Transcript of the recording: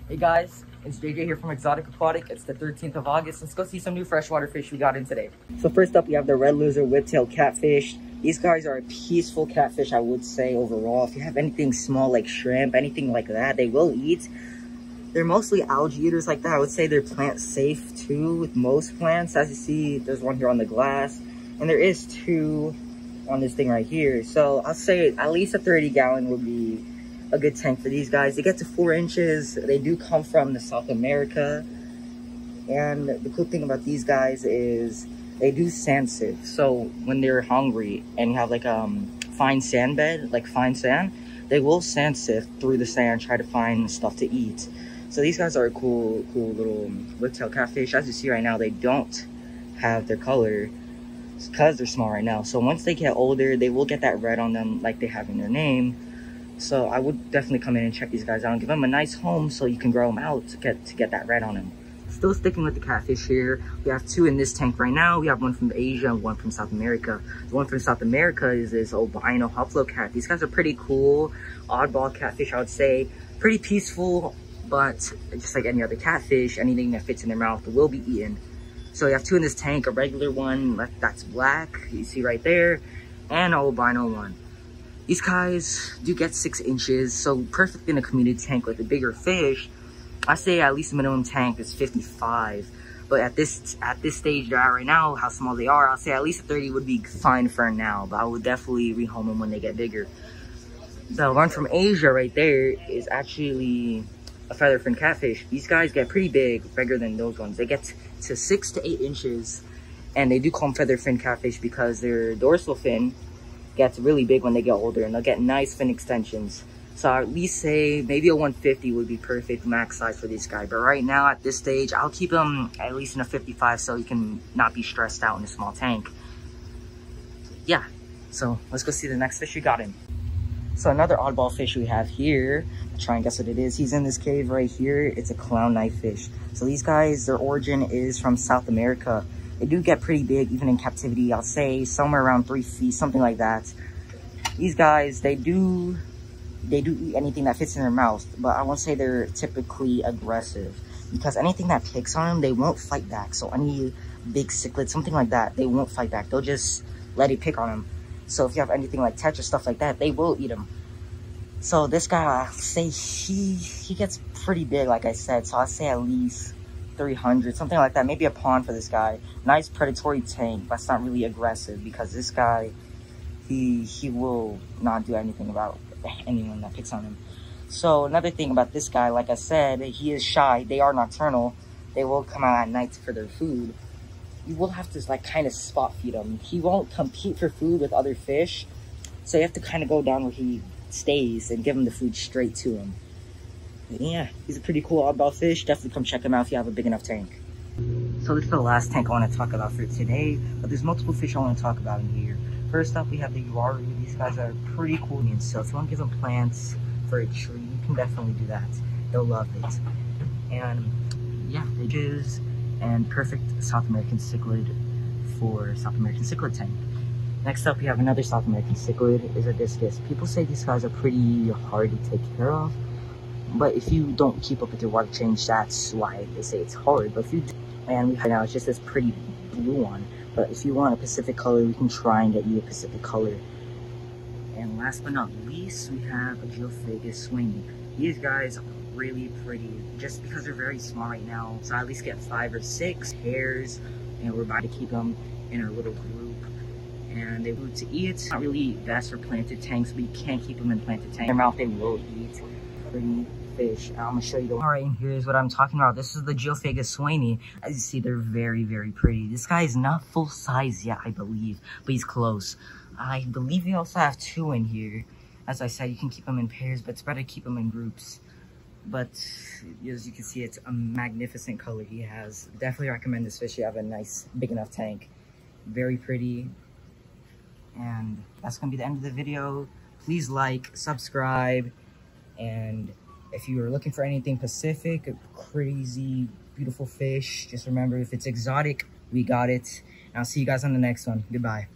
Hey guys, it's JJ here from Exotic Aquatic. It's the 13th of August. Let's go see some new freshwater fish we got in today. So first up, we have the Red Lizard Whiptail Catfish. These guys are a peaceful catfish, I would say, overall. If you have anything small like shrimp, anything like that, they will eat. They're mostly algae eaters like that. I would say they're plant safe too with most plants. As you see, there's one here on the glass, and there is two on this thing right here. So I'll say at least a 30-gallon would be a good tank for these guys. They get to 4 inches. They do come from the South America. And the cool thing about these guys is they do sand sieve. So when they're hungry and you have like fine sand bed, like fine sand, they will sand sift through the sand, try to find stuff to eat. So these guys are a cool little whiptail catfish. As you see right now, they don't have their color because they're small right now. So once they get older, they will get that red on them like they have in their name. So I would definitely come in and check these guys out and give them a nice home so you can grow them out to get that red on them. Still sticking with the catfish here, we have 2 in this tank right now. We have one from Asia and one from South America. The one from South America is this Albino Hoplo Cat. These guys are pretty cool, oddball catfish, I would say. Pretty peaceful, but just like any other catfish, anything that fits in their mouth will be eaten. So we have 2 in this tank, a regular one that's black, you see right there, and an albino one. These guys do get 6 inches, so perfect in a community tank with a bigger fish. I say at least the minimum tank is 55. But at this stage they're at right now, how small they are, I'll say at least a 30 would be fine for now. But I would definitely rehome them when they get bigger. The one from Asia right there is actually a featherfin catfish. These guys get pretty big, bigger than those ones. They get to 6 to 8 inches. And they do call them featherfin catfish because their dorsal fin gets really big when they get older, and they'll get nice fin extensions. So I at least say maybe a 150 would be perfect max size for this guy. But right now at this stage, I'll keep him at least in a 55 so he can not be stressed out in a small tank. Yeah, so let's go see the next fish we got in. So another oddball fish we have here, I'll try and guess what it is. He's in this cave right here. It's a clown knifefish. So these guys, their origin is from South America. They do get pretty big, even in captivity. I'll say somewhere around 3 feet, something like that. These guys, they do eat anything that fits in their mouth, but I won't say they're typically aggressive because anything that picks on them, they won't fight back. So any big cichlid, something like that, they won't fight back. They'll just let it pick on them. So if you have anything like tetch or stuff like that, they will eat them. So this guy, I'll say he gets pretty big, like I said. So I'll say at least 300, something like that, maybe a pond for this guy. Nice predatory tank, but it's not really aggressive because this guy, he will not do anything about anyone that picks on him. So another thing about this guy, like I said, he is shy. They are nocturnal. They will come out at night for their food. You will have to like kind of spot feed him. He won't compete for food with other fish, so you have to kind of go down where he stays and give him the food straight to him. Yeah, he's a pretty cool oddball fish. Definitely come check him out if you have a big enough tank. So this is the last tank I want to talk about for today, but there's multiple fish I want to talk about in here. First up, we have the Uaru. These guys are pretty cool. And so if you want to give them plants for a tree, you can definitely do that. They'll love it. And yeah, ridges and perfect South American cichlid for South American cichlid tank. Next up, we have another South American cichlid, is a Discus. People say these guys are pretty hard to take care of, but if you don't keep up with your water change, that's why they say it's hard. But if you do, and right now it's just this pretty blue one. But if you want a Pacific color, we can try and get you a Pacific color. And last but not least, we have a Jiofiga Swiney. These guys are really pretty, just because they're very small right now. So I at least get 5 or 6 pairs, and we're about to keep them in our little group. And they food to eat. Not really best for planted tanks, but you can't keep them in planted tanks. In their mouth, they will eat. Pretty fish. I'm gonna show you the one. Alright, and here's what I'm talking about. This is the Jiofiga Swiney. As you see, they're very pretty. This guy is not full size yet, I believe, but he's close. I believe we also have 2 in here. As I said, you can keep them in pairs, but it's better to keep them in groups. But as you can see, it's a magnificent color he has. Definitely recommend this fish. You have a nice big enough tank. Very pretty. And that's gonna be the end of the video. Please like, subscribe, and if you are looking for anything Pacific, a crazy, beautiful fish, just remember, if it's exotic, we got it. And I'll see you guys on the next one. Goodbye.